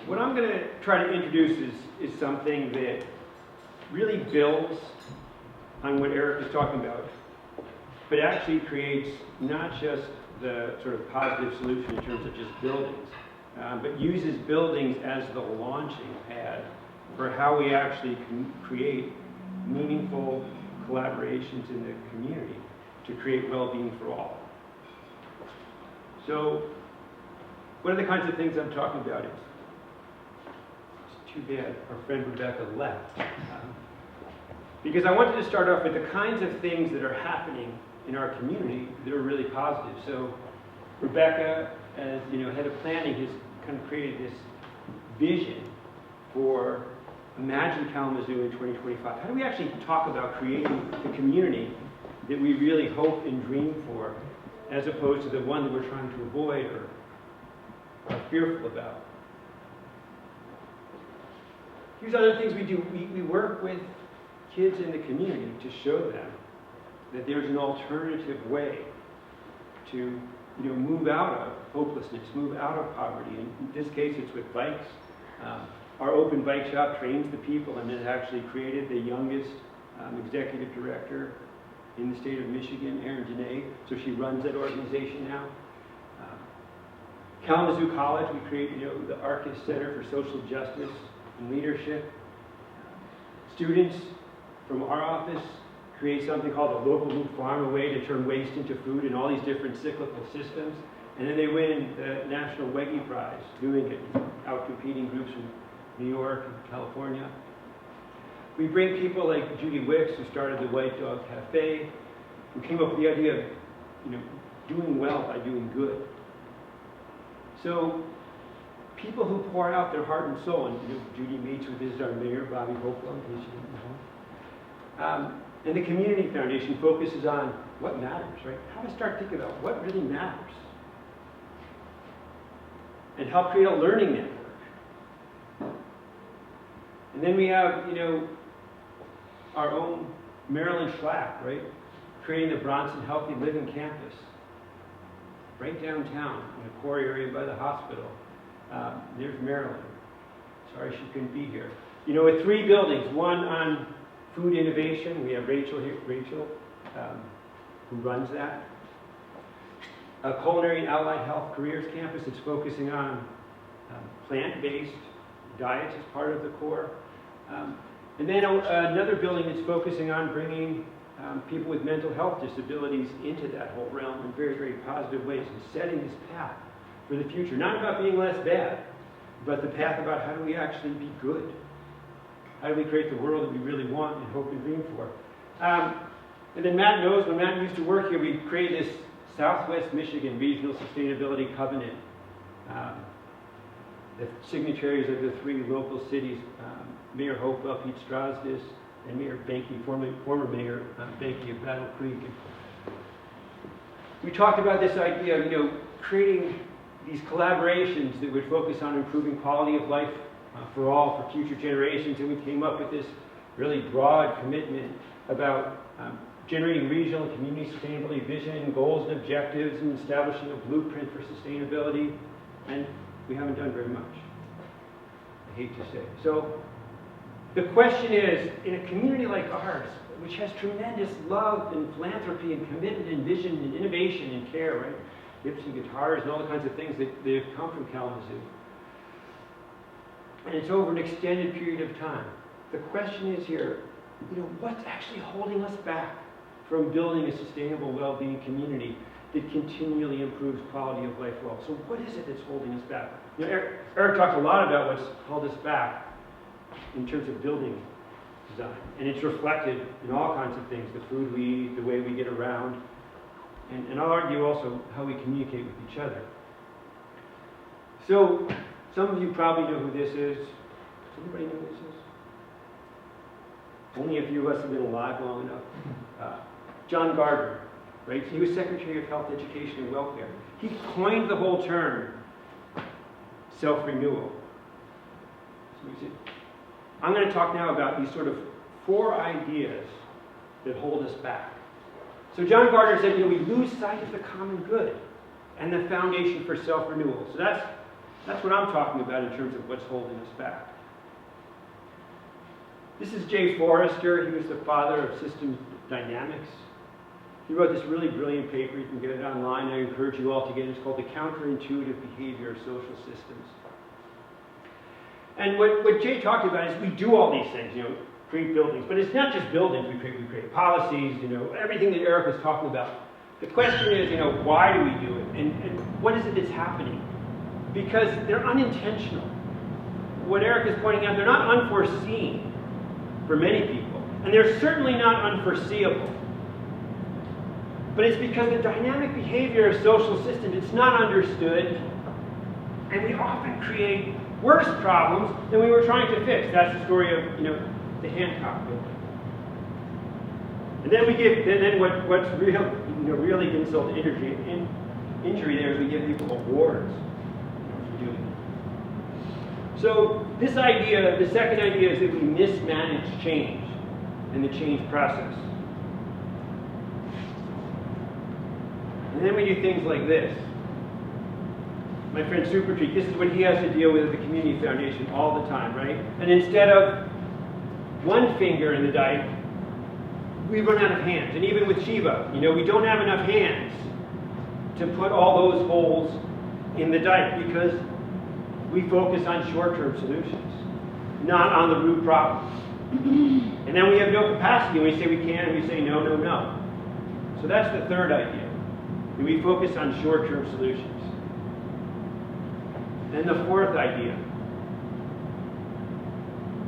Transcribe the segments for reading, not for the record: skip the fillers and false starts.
what I'm going to try to introduce is something that really builds on what Eric was talking about, but actually creates not just the sort of positive solution in terms of just buildings, but uses buildings as the launching pad for how we actually can create meaningful collaborations in the community to create well-being for all. So, what are the kinds of things I'm talking about? It's too bad our friend Rebecca left. Because I wanted to start off with the kinds of things that are happening in our community that are really positive. So Rebecca, as head of planning, has kind of created this vision for Imagine Kalamazoo in 2025. How do we actually talk about creating the community that we really hope and dream for, as opposed to the one that we're trying to avoid or are fearful about? Here's other things we do. We work with kids in the community to show them that there's an alternative way to move out of hopelessness, move out of poverty. In this case, it's with bikes. Our open bike shop trains the people and has actually created the youngest executive director in the state of Michigan, Erin Janae. So she runs that organization now. Kalamazoo College, we create the Arcus Center for Social Justice and Leadership. Students from our office create something called the Local Food Farm, a way to turn waste into food in all these different cyclical systems. And then they win the National Weggie Prize, doing it, out-competing groups from New York and California. We bring people like Judy Wicks, who started the White Dog Cafe, who came up with the idea of doing well by doing good. So people who pour out their heart and soul, and Judy meets with our mayor, Bobby Hopewell, in case you didn't know. And the Community Foundation focuses on what matters, right? How to start thinking about what really matters. And help create a learning network. And then we have, our own Marilyn Schlack, right? Creating the Bronson Healthy Living Campus. Right downtown, in a core area by the hospital. There's Marilyn. Sorry she couldn't be here. With 3 buildings, one on food innovation. We have Rachel here, who runs that. A culinary and allied health careers campus that's focusing on plant-based diets as part of the core. And then another building that's focusing on bringing people with mental health disabilities into that whole realm in very, very positive ways and setting this path for the future. Not about being less bad, but the path about how do we actually be good. How do we create the world that we really want and hope and dream for? And then Matt knows, when Matt used to work here, we created this Southwest Michigan Regional Sustainability Covenant. The signatories of the 3 local cities, Mayor Hopewell, Pete Strasdis, and Mayor Benke, former Mayor Benke of Battle Creek. We talked about this idea of creating these collaborations that would focus on improving quality of life for all, for future generations, and we came up with this really broad commitment about generating regional and community sustainability vision, goals and objectives, and establishing a blueprint for sustainability, and we haven't done very much, I hate to say. So the question is, in a community like ours, which has tremendous love and philanthropy and commitment and vision and innovation and care, right? Gibson guitars and all the kinds of things that have come from Kalamazoo. And it's over an extended period of time. The question is here, what's actually holding us back from building a sustainable well-being community that continually improves quality of life for all? So what is it that's holding us back? Eric talked a lot about what's held us back in terms of building design. And it's reflected in all kinds of things, the food we eat, the way we get around, and I'll argue also how we communicate with each other. So some of you probably know who this is. Does anybody know who this is? Only a few of us have been alive long enough. John Gardner, right? He was Secretary of Health, Education, and Welfare. He coined the whole term self-renewal. So he said, I'm going to talk now about these sort of 4 ideas that hold us back. So John Gardner said, we lose sight of the common good and the foundation for self-renewal. So that's That's what I'm talking about in terms of what's holding us back. This is Jay Forrester. He was the father of systems dynamics. He wrote this really brilliant paper. You can get it online. I encourage you all to get it. It's called The Counterintuitive Behavior of Social Systems. And what Jay talked about is we do all these things, create buildings. But it's not just buildings we create policies, everything that Eric was talking about. The question is, why do we do it? And what is it that's happening? Because they're unintentional. What Eric is pointing out, they're not unforeseen for many people. And they're certainly not unforeseeable. But it's because the dynamic behavior of social systems, it's not understood, and we often create worse problems than we were trying to fix. That's the story of, the Hancock building. And then what's really insult to injury there is we give people awards for doing it. So this idea, the second idea, is that we mismanage change and the change process. And then we do things like this. My friend Supertreat, this is what he has to deal with at the Community Foundation all the time, right? And instead of one finger in the dike, we run out of hands. And even with Shiva, we don't have enough hands to put all those holes in the dike because we focus on short-term solutions, not on the root problem. And then we have no capacity, and we say we can, and we say no, no, no. So that's the third idea. We focus on short-term solutions. Then the fourth idea.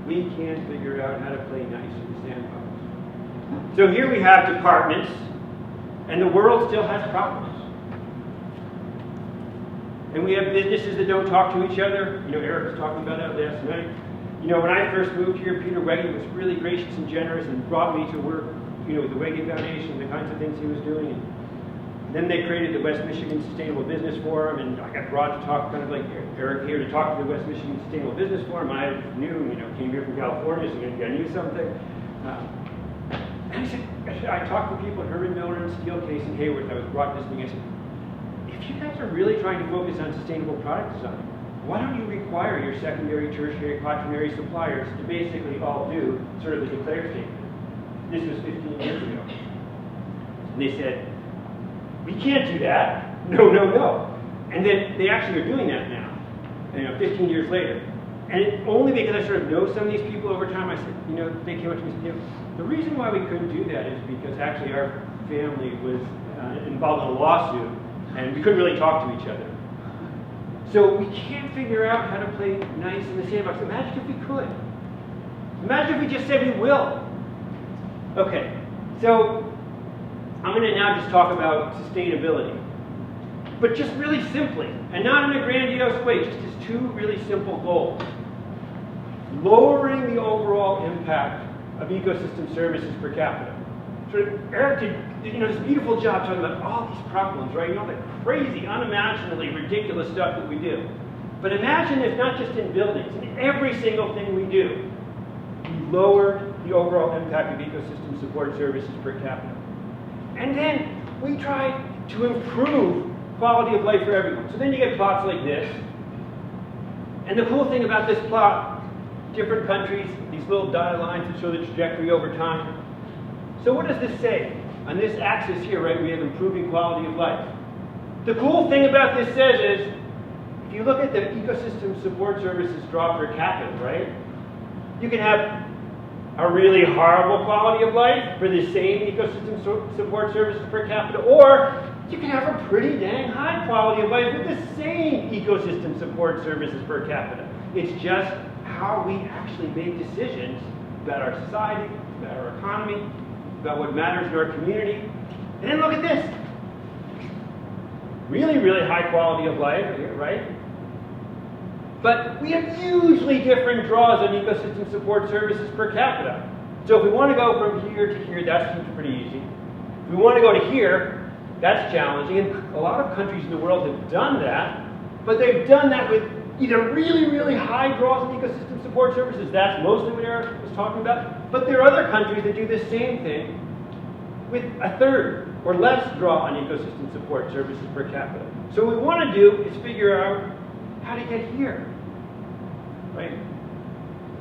We can't figure out how to play nice in the sandbox. So here we have departments, and the world still has problems. And we have businesses that don't talk to each other. Eric was talking about that last night. When I first moved here, Peter Wegge was really gracious and generous and brought me to work, with the Wegge Foundation, the kinds of things he was doing. And then they created the West Michigan Sustainable Business Forum, and I got brought to talk, kind of like Eric here, to talk to the West Michigan Sustainable Business Forum. I knew, came here from California, so I knew something. And I talked to people at Herman Miller and Steelcase and Hayward. I was brought to this thing. I said, if you guys are really trying to focus on sustainable product design, why don't you require your secondary, tertiary, quaternary suppliers to basically all do sort of the declare statement? This was 15 years ago. And they said, we can't do that. No, no, no. And then they actually are doing that now, 15 years later. And only because I sort of know some of these people over time, I said, they came up to me and said, the reason why we couldn't do that is because actually our family was involved in a lawsuit, and we couldn't really talk to each other. So we can't figure out how to play nice in the sandbox. Imagine if we could. Imagine if we just said we will. Okay, so I'm going to now just talk about sustainability. But just really simply, and not in a grandiose way, just as two really simple goals. Lowering the overall impact of ecosystem services per capita. So Eric did this beautiful job talking about all these problems, right? The crazy, unimaginably ridiculous stuff that we do. But imagine if not just in buildings, in every single thing we do, we lower the overall impact of ecosystem support services per capita. And then we try to improve quality of life for everyone. So then you get plots like this. And the cool thing about this plot, different countries, these little dotted lines that show the trajectory over time. So what does this say? On this axis here, right, we have improving quality of life. The cool thing about this says is, if you look at the ecosystem support services drop per capita, right, you can have a really horrible quality of life for the same ecosystem support services per capita, or you can have a pretty dang high quality of life with the same ecosystem support services per capita. It's just how we actually make decisions about our society, about our economy, about what matters in our community. And then look at this. Really, really high quality of life here, right? But we have hugely different draws on ecosystem support services per capita. So if we want to go from here to here, that seems pretty easy. If we want to go to here, that's challenging. And a lot of countries in the world have done that, but they've done that with either really, really high draws on ecosystem support services. That's mostly what Eric was talking about. But there are other countries that do the same thing with a third or less draw on ecosystem support services per capita. So what we want to do is figure out how to get here, right?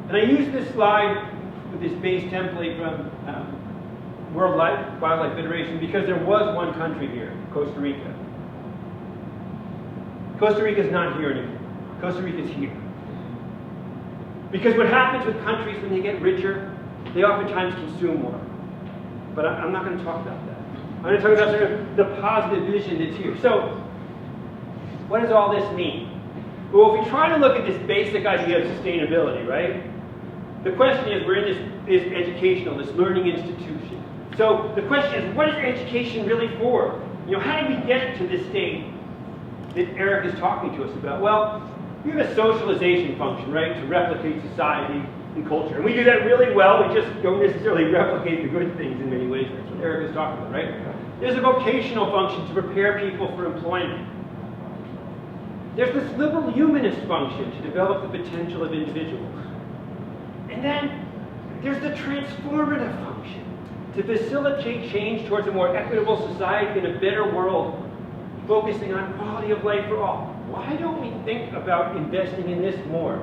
And I use this slide with this base template from World Wildlife Federation because there was one country here, Costa Rica. Costa Rica is not here anymore. Costa Rica is here. Because what happens with countries when they get richer, they oftentimes consume more. But I'm not going to talk about that. I'm going to talk about sort of the positive vision that's here. So, what does all this mean? Well, if we try to look at this basic idea of sustainability, right? The question is, we're in this educational, this learning institution. So the question is, what is education really for? How do we get to this state that Eric is talking to us about? Well, we have a socialization function, right, to replicate society and culture. And we do that really well. We just don't necessarily replicate the good things in many ways. That's what Eric is talking about, right? There's a vocational function to prepare people for employment. There's this liberal humanist function to develop the potential of individuals. And then there's the transformative function to facilitate change towards a more equitable society and a better world, focusing on quality of life for all. Why don't we think about investing in this more,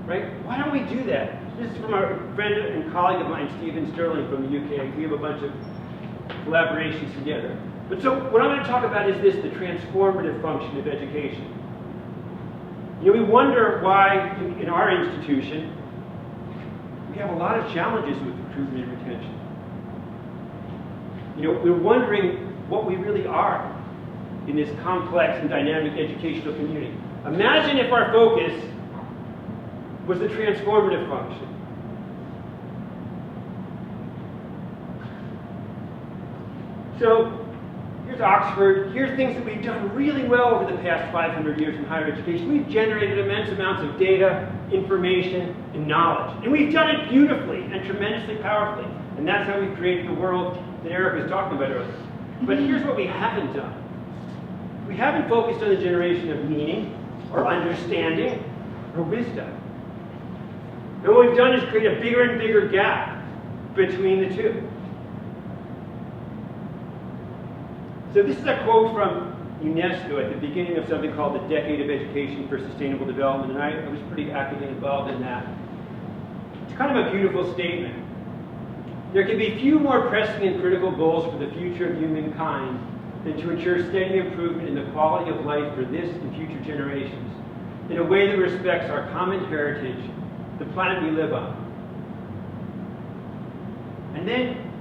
right? Why don't we do that? This is from our friend and colleague of mine, Stephen Sterling from the UK. We have a bunch of collaborations together. But so what I'm going to talk about is this, the transformative function of education. We wonder why in our institution we have a lot of challenges with recruitment and retention. We're wondering what we really are in this complex and dynamic educational community. Imagine if our focus was the transformative function. So, here's Oxford. Here's things that we've done really well over the past 500 years in higher education. We've generated immense amounts of data, information, and knowledge. And we've done it beautifully and tremendously powerfully. And that's how we've created the world that Eric was talking about earlier. But here's what we haven't done. We haven't focused on the generation of meaning, or understanding, or wisdom. And what we've done is create a bigger and bigger gap between the two. So this is a quote from UNESCO at the beginning of something called the Decade of Education for Sustainable Development, and I was pretty actively involved in that. It's kind of a beautiful statement. There can be few more pressing and critical goals for the future of humankind than to ensure steady improvement in the quality of life for this and future generations in a way that respects our common heritage, the planet we live on. And then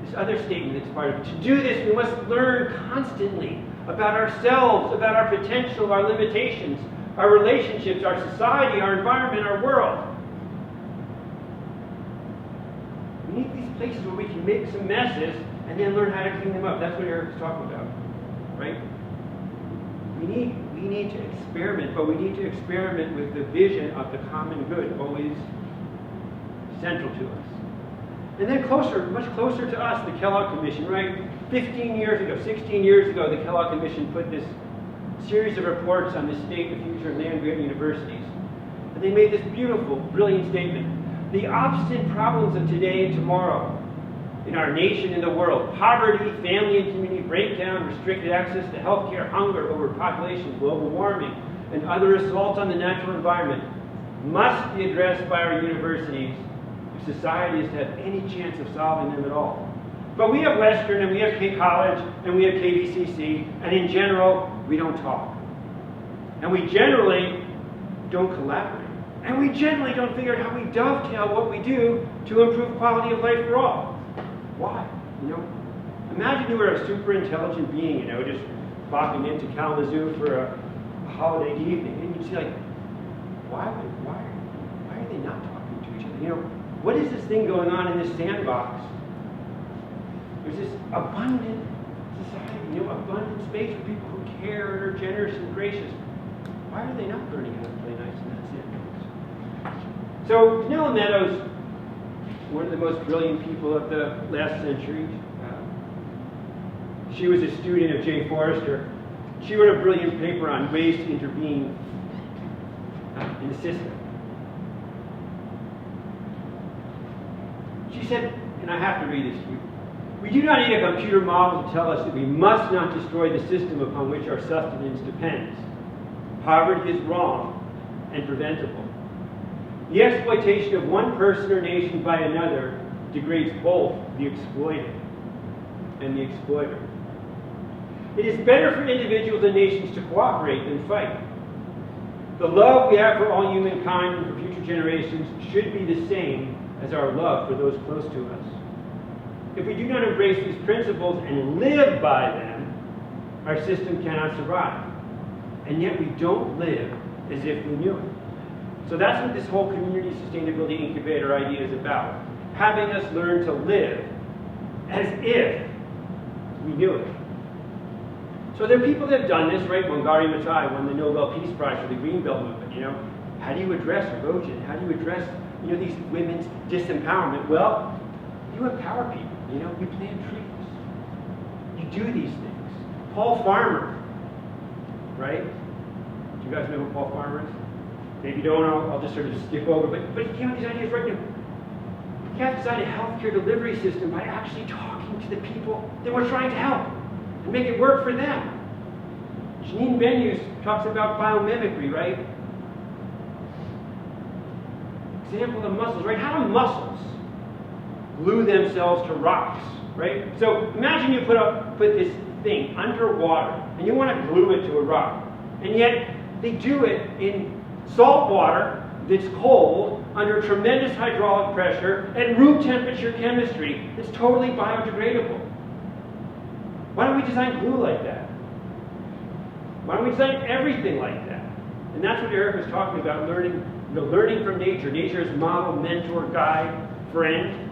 this other statement that's part of it. To do this, we must learn constantly about ourselves, about our potential, our limitations, our relationships, our society, our environment, our world. We need these places where we can make some messes and then learn how to clean them up. That's what Eric's talking about, right? We need to experiment, but we need to experiment with the vision of the common good, always central to us. And then much closer to us, the Kellogg Commission, right? 16 years ago, the Kellogg Commission put this series of reports on the state and future of land-grant universities. And they made this beautiful, brilliant statement. The obstinate problems of today and tomorrow in our nation and the world, poverty, family and community breakdown, restricted access to health care, hunger, overpopulation, global warming, and other assaults on the natural environment, must be addressed by our universities if society is to have any chance of solving them at all. But we have Western, and we have K College, and we have KVCC, and in general, we don't talk. And we generally don't collaborate. And we generally don't figure out how we dovetail what we do to improve quality of life for all. Why? Imagine you were a super intelligent being, just popping into Kalamazoo for a holiday evening, and you'd say, why are they not talking to each other? What is this thing going on in this sandbox? There's this abundant society, abundant space for people who care and are generous and gracious. Why are they not learning how to play nice in that sandbox? So, Nella Meadows, one of the most brilliant people of the last century, she was a student of Jay Forrester. She wrote a brilliant paper on ways to intervene in the system. She said, and I have to read this to you, we do not need a computer model to tell us that we must not destroy the system upon which our sustenance depends. Poverty is wrong and preventable. The exploitation of one person or nation by another degrades both the exploited and the exploiter. It is better for individuals and nations to cooperate than fight. The love we have for all humankind and for future generations should be the same as our love for those close to us. If we do not embrace these principles and live by them, our system cannot survive. And yet we don't live as if we knew it. So that's what this whole Community Sustainability Incubator idea is about. Having us learn to live as if we knew it. So there are people that have done this, right? Wangari Maathai won the Nobel Peace Prize for the Green Belt movement, you know. How do you address erosion? How do you address, you know, these women's disempowerment? Well, you empower people, you know. You plant trees. You do these things. Paul Farmer, right? Do you guys know who Paul Farmer is? Maybe you don't, I'll just sort of skip over. But he came up with these ideas right now. You have to design a healthcare delivery system by actually talking to the people that we're trying to help and make it work for them. Janine Benyus talks about biomimicry, right? Example of muscles, right? How do muscles glue themselves to rocks, right? So imagine you put this thing underwater and you want to glue it to a rock. And yet they do it in salt water that's cold under tremendous hydraulic pressure at room temperature chemistry that's totally biodegradable. Why don't we design glue like that? Why don't we design everything like that? And that's what Eric was talking about, learning, you know, learning from nature. Nature is model, mentor, guide, friend.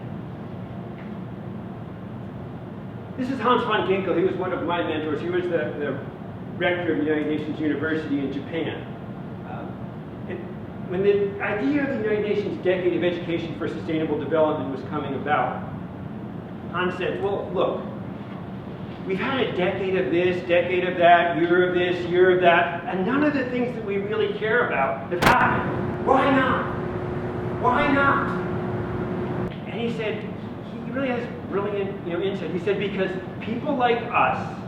This is Hans von Ginkel. He was one of my mentors. He was the rector of the United Nations University in Japan. When the idea of the United Nations Decade of Education for Sustainable Development was coming about, Hans said, well, look, we've had a decade of this, decade of that, year of this, year of that, and none of the things that we really care about have happened. Why not? Why not? And he said, he really has brilliant, you know, insight. He said, because people like us,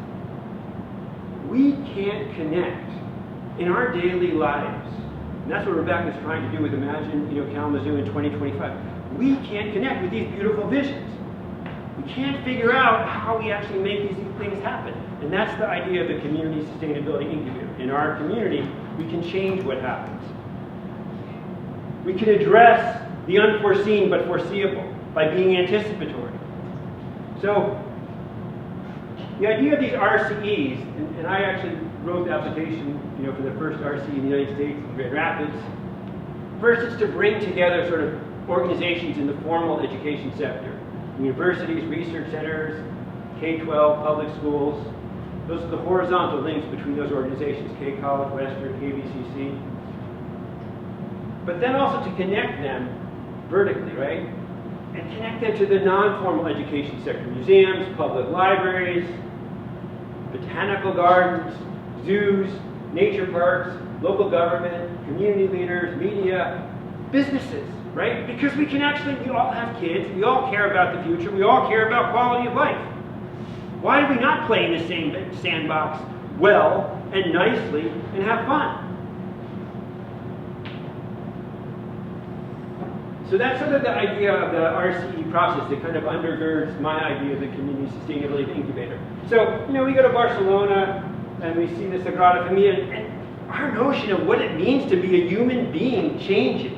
we can't connect in our daily lives. And that's what Rebecca's trying to do with Imagine, you know, Kalamazoo in 2025. We can't connect with these beautiful visions. We can't figure out how we actually make these things happen. And that's the idea of the Community Sustainability Incubator. In our community, we can change what happens. We can address the unforeseen but foreseeable by being anticipatory. So, the idea of these RCEs, and I actually wrote the application, you know, for the first RCE in the United States in Grand Rapids. First, it's to bring together sort of organizations in the formal education sector. Universities, research centers, K-12, public schools. Those are the horizontal links between those organizations, K College, Western, KVCC. But then also to connect them vertically, right? And connect them to the non-formal education sector, museums, public libraries, botanical gardens, zoos, nature parks, local government, community leaders, media, businesses, right? Because we can actually, we all have kids, we all care about the future, we all care about quality of life. Why do we not play in the same sandbox well and nicely and have fun? So that's sort of the idea of the RCE process that kind of undergirds my idea of the Community Sustainability Incubator. So, you know, we go to Barcelona and we see the Sagrada Familia, and our notion of what it means to be a human being changes.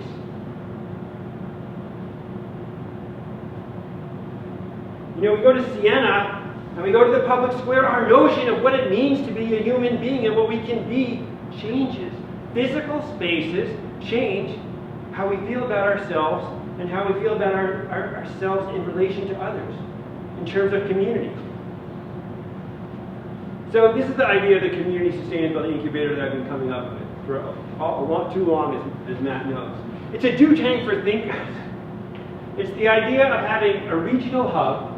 You know, we go to Siena and we go to the public square, our notion of what it means to be a human being and what we can be changes. Physical spaces change how we feel about ourselves and how we feel about ourselves in relation to others, in terms of community. So this is the idea of the Community Sustainability Incubator that I've been coming up with for too long, as Matt knows. It's a do tank for thinkers. It's the idea of having a regional hub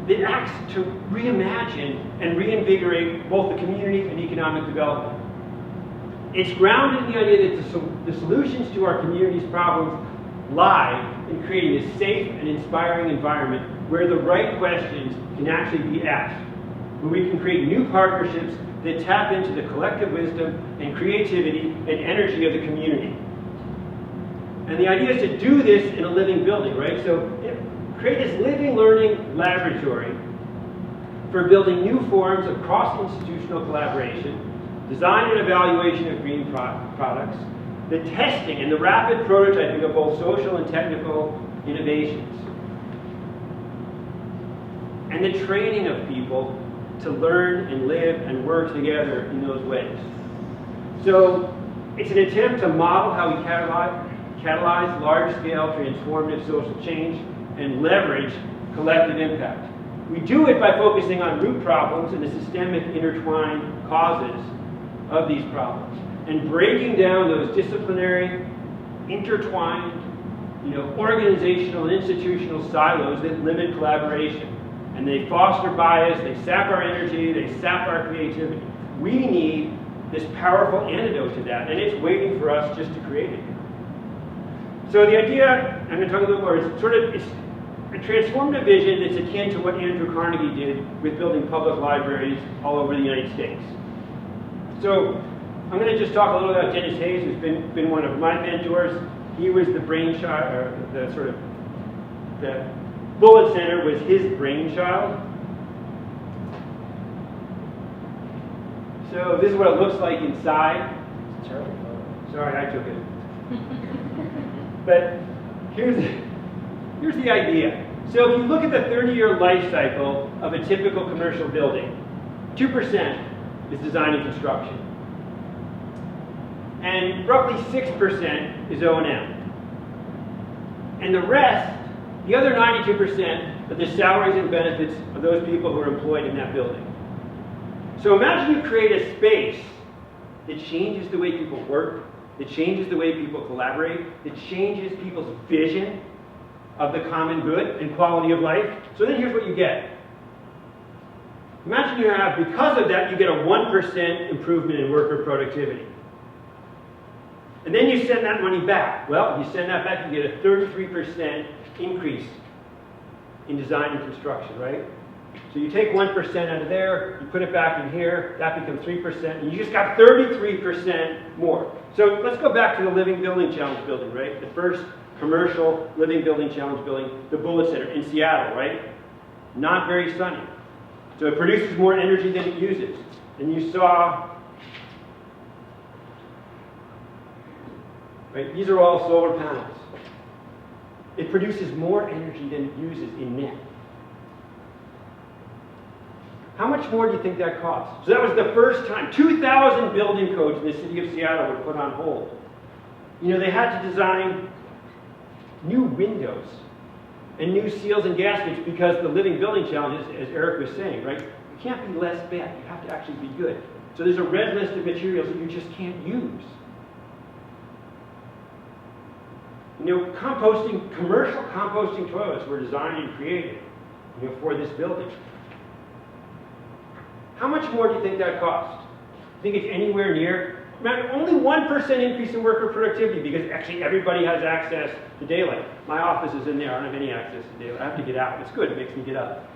that acts to reimagine and reinvigorate both the community and economic development. It's grounded in the idea that the solutions to our community's problems lie in creating a safe and inspiring environment where the right questions can actually be asked, where we can create new partnerships that tap into the collective wisdom and creativity and energy of the community. And the idea is to do this in a living building, right? So create this living learning laboratory for building new forms of cross-institutional collaboration, design and evaluation of green products, the testing and the rapid prototyping of both social and technical innovations, and the training of people to learn and live and work together in those ways. So it's an attempt to model how we catalyze large-scale transformative social change and leverage collective impact. We do it by focusing on root problems and the systemic intertwined causes of these problems, and breaking down those disciplinary, intertwined, organizational and institutional silos that limit collaboration. And they foster bias, they sap our energy, they sap our creativity. We need this powerful antidote to that, and it's waiting for us just to create it. So the idea, I'm going to talk a little more, it's a transformative vision that's akin to what Andrew Carnegie did with building public libraries all over the United States. So I'm going to just talk a little about Dennis Hayes, who's been one of my mentors. He was the brainchild, or the Bullet Center was his brainchild. So this is what it looks like inside. It's a terrible photo. Sorry, I took it. But here's the idea. So if you look at the 30-year life cycle of a typical commercial building, 2% is design and construction. And roughly 6% is O&M. And the rest, the other 92%, are the salaries and benefits of those people who are employed in that building. So imagine you create a space that changes the way people work, that changes the way people collaborate, that changes people's vision of the common good and quality of life. So then here's what you get. Imagine you have, because of that, you get a 1% improvement in worker productivity. And then you send that money back. Well, if you send that back, you get a 33% increase in design and construction, right? So you take 1% out of there, you put it back in here, that becomes 3%, and you just got 33% more. So let's go back to the Living Building Challenge building, right? The first commercial Living Building Challenge building, the Bullet Center in Seattle, right? Not very sunny. So it produces more energy than it uses. And you saw, right? These are all solar panels. It produces more energy than it uses in net. How much more do you think that costs? So that was the first time 2,000 building codes in the city of Seattle were put on hold. They had to design new windows and new seals and gaskets because the Living Building Challenge, as Eric was saying, right? You can't be less bad. You have to actually be good. So there's a red list of materials that you just can't use. Commercial composting toilets were designed and created, for this building. How much more do you think that costs? You think it's anywhere near? Only 1% increase in worker productivity because actually everybody has access to daylight. My office is in there. I don't have any access to daylight. I have to get out. It's good. It makes me get up.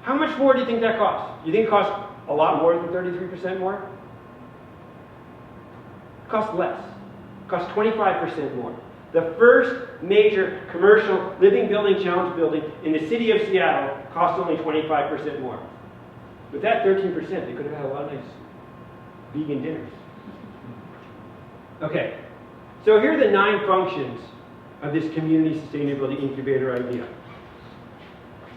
How much more do you think that costs? You think it costs a lot more than 33% more? It costs less. It costs 25% more. The first major commercial Living Building Challenge building in the city of Seattle cost only 25% more. With that 13%, they could have had a lot of nice vegan dinners. Okay, so here are the 9 functions of this Community Sustainability Incubator idea.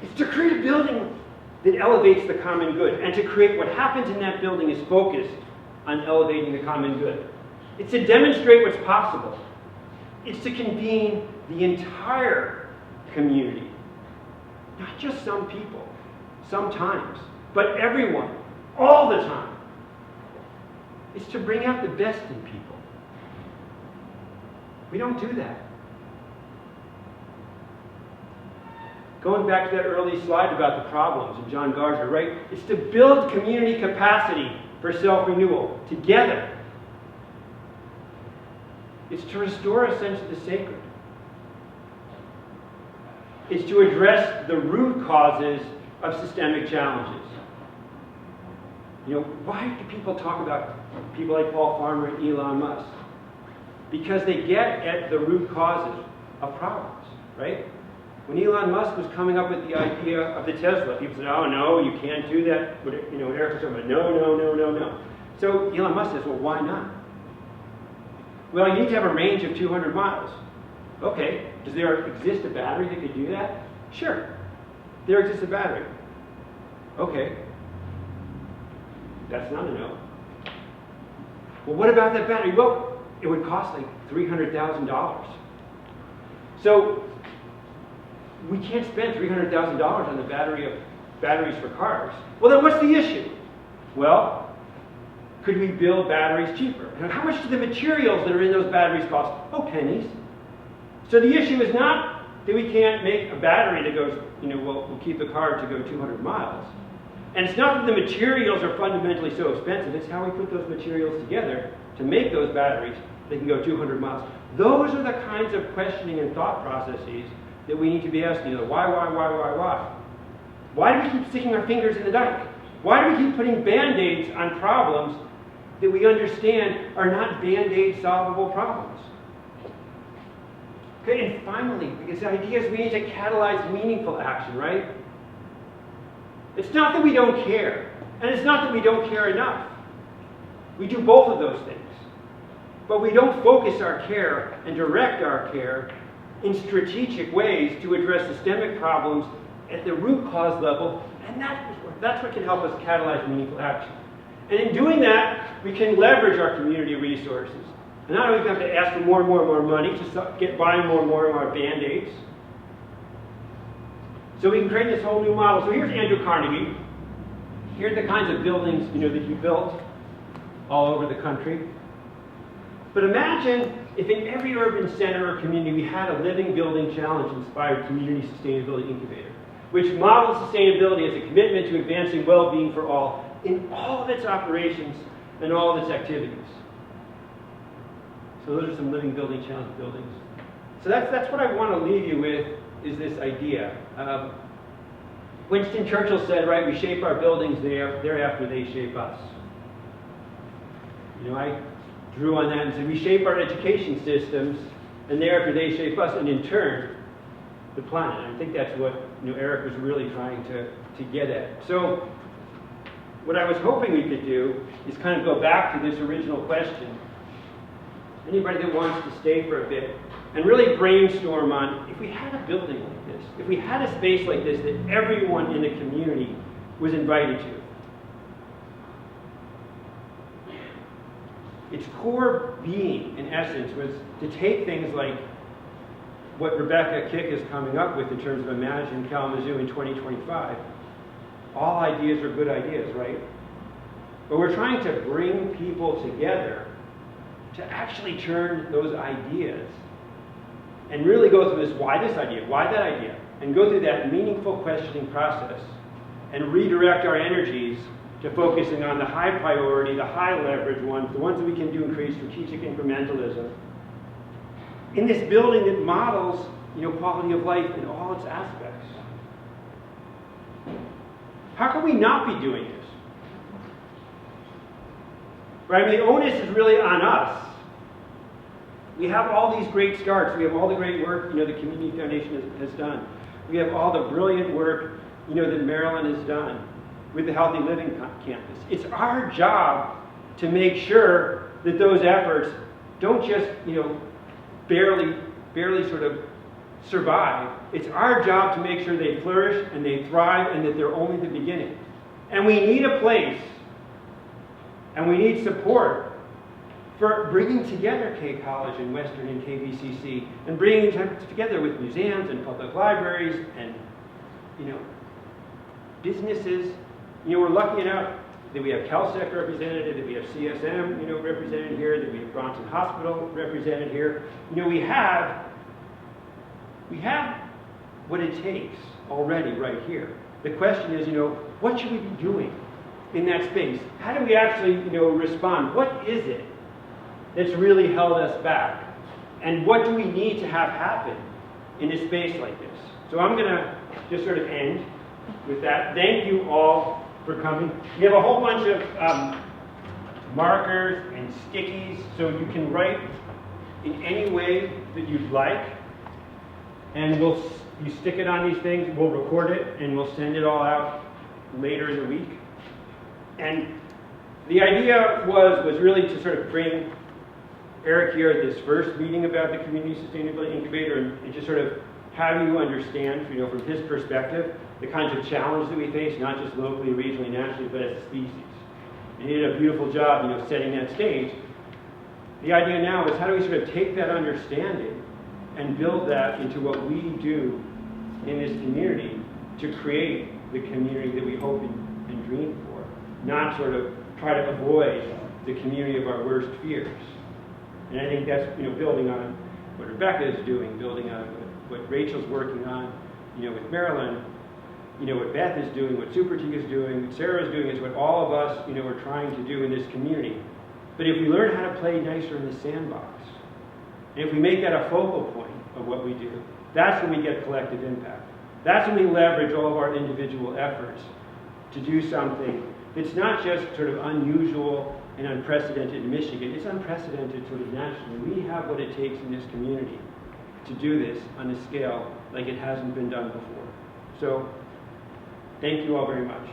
It's to create a building that elevates the common good, and to create what happens in that building is focused on elevating the common good. It's to demonstrate what's possible. It's to convene the entire community, not just some people, sometimes, but everyone, all the time. It's to bring out the best in people. We don't do that. Going back to that early slide about the problems of John Gardner, right? It's to build community capacity for self-renewal together. It's to restore a sense of the sacred. It's to address the root causes of systemic challenges. You know, why do people talk about people like Paul Farmer and Elon Musk? Because they get at the root causes of problems, right? When Elon Musk was coming up with the idea of the Tesla, people said, oh no, you can't do that. You know, Eric was talking about, no. So Elon Musk says, well, why not? Well, you need to have a range of 200 miles. Okay, does there exist a battery that could do that? Sure, there exists a battery. Okay, that's not a no. Well, what about that battery? Well, it would cost like $300,000. So we can't spend $300,000 on the batteries for cars. Well, then what's the issue? Well, could we build batteries cheaper? And how much do the materials that are in those batteries cost? Oh, pennies. So the issue is not that we can't make a battery that goes, you know, will keep the car to go 200 miles. And it's not that the materials are fundamentally so expensive, it's how we put those materials together to make those batteries that can go 200 miles. Those are the kinds of questioning and thought processes that we need to be asking. You know, why? Why do we keep sticking our fingers in the dike? Why do we keep putting Band-Aids on problems that we understand are not Band-Aid solvable problems? Okay, and finally, because the idea is we need to catalyze meaningful action, right? It's not that we don't care, and it's not that we don't care enough. We do both of those things. But we don't focus our care and direct our care in strategic ways to address systemic problems at the root cause level, and that's what can help us catalyze meaningful action. And in doing that, we can leverage our community resources. And not only do we have to ask for more and more money to get buying more and more of our Band-Aids, so we can create this whole new model. So here's Andrew Carnegie. Here are the kinds of buildings, you know, that he built all over the country. But imagine if in every urban center or community we had a living building challenge-inspired Community Sustainability Incubator, which models sustainability as a commitment to advancing well-being for all in all of its operations and all of its activities. So those are some living building challenge buildings. So that's what I want to leave you with, is this idea. Winston Churchill said, right, we shape our buildings, thereafter they shape us. You know, I drew on that and said we shape our education systems, and thereafter they shape us, and in turn, the planet. And I think that's what, you know, Eric was really trying to get at. So what I was hoping we could do is kind of go back to this original question. Anybody that wants to stay for a bit and really brainstorm on, if we had a building like this, if we had a space like this that everyone in the community was invited to, its core being, in essence, was to take things like what Rebecca Kick is coming up with in terms of Imagine Kalamazoo in 2025. All ideas are good ideas, right? But we're trying to bring people together to actually turn those ideas and really go through this idea, why that idea, and go through that meaningful questioning process and redirect our energies to focusing on the high priority, the high leverage ones, the ones that we can do and create strategic incrementalism in this building that models, you know, quality of life in all its aspects. How can we not be doing this? Right? I mean, the onus is really on us. We have all these great starts. We have all the great work, you know, the Community Foundation has done. We have all the brilliant work, you know, that Maryland has done with the Healthy Living Campus. It's our job to make sure that those efforts don't just, you know, barely sort of survive. It's our job to make sure they flourish and they thrive and that they're only the beginning. And we need a place and we need support for bringing together K College and Western and KVCC and bringing them together with museums and public libraries and, you know, businesses. You know, we're lucky enough that we have CalSec represented, that we have CSM, you know, represented here, that we have Bronson Hospital represented here. You know, we have what it takes already right here. The question is, you know, what should we be doing in that space? How do we actually, you know, respond? What is it that's really held us back? And what do we need to have happen in a space like this? So I'm going to just sort of end with that, thank you all for coming. We have a whole bunch of markers and stickies, so you can write in any way that you'd like. And you stick it on these things, we'll record it, and we'll send it all out later in the week. And the idea was really to sort of bring Eric here at this first meeting about the Community Sustainability Incubator and just sort of have you understand, from his perspective, the kinds of challenges that we face, not just locally, regionally, nationally, but as a species. And he did a beautiful job, setting that stage. The idea now is how do we sort of take that understanding and build that into what we do in this community to create the community that we hope and dream for, not sort of try to avoid the community of our worst fears. And I think that's building on what Rebecca is doing, building on what Rachel's working on, with Marilyn, what Beth is doing, what Super T is doing, what Sarah is doing, is what all of us, are trying to do in this community. But if we learn how to play nicer in the sandbox, and if we make that a focal point of what we do, that's when we get collective impact. That's when we leverage all of our individual efforts to do something that's not just sort of unusual and unprecedented in Michigan, it's unprecedented sort of nationally. We have what it takes in this community to do this on a scale like it hasn't been done before. So, thank you all very much.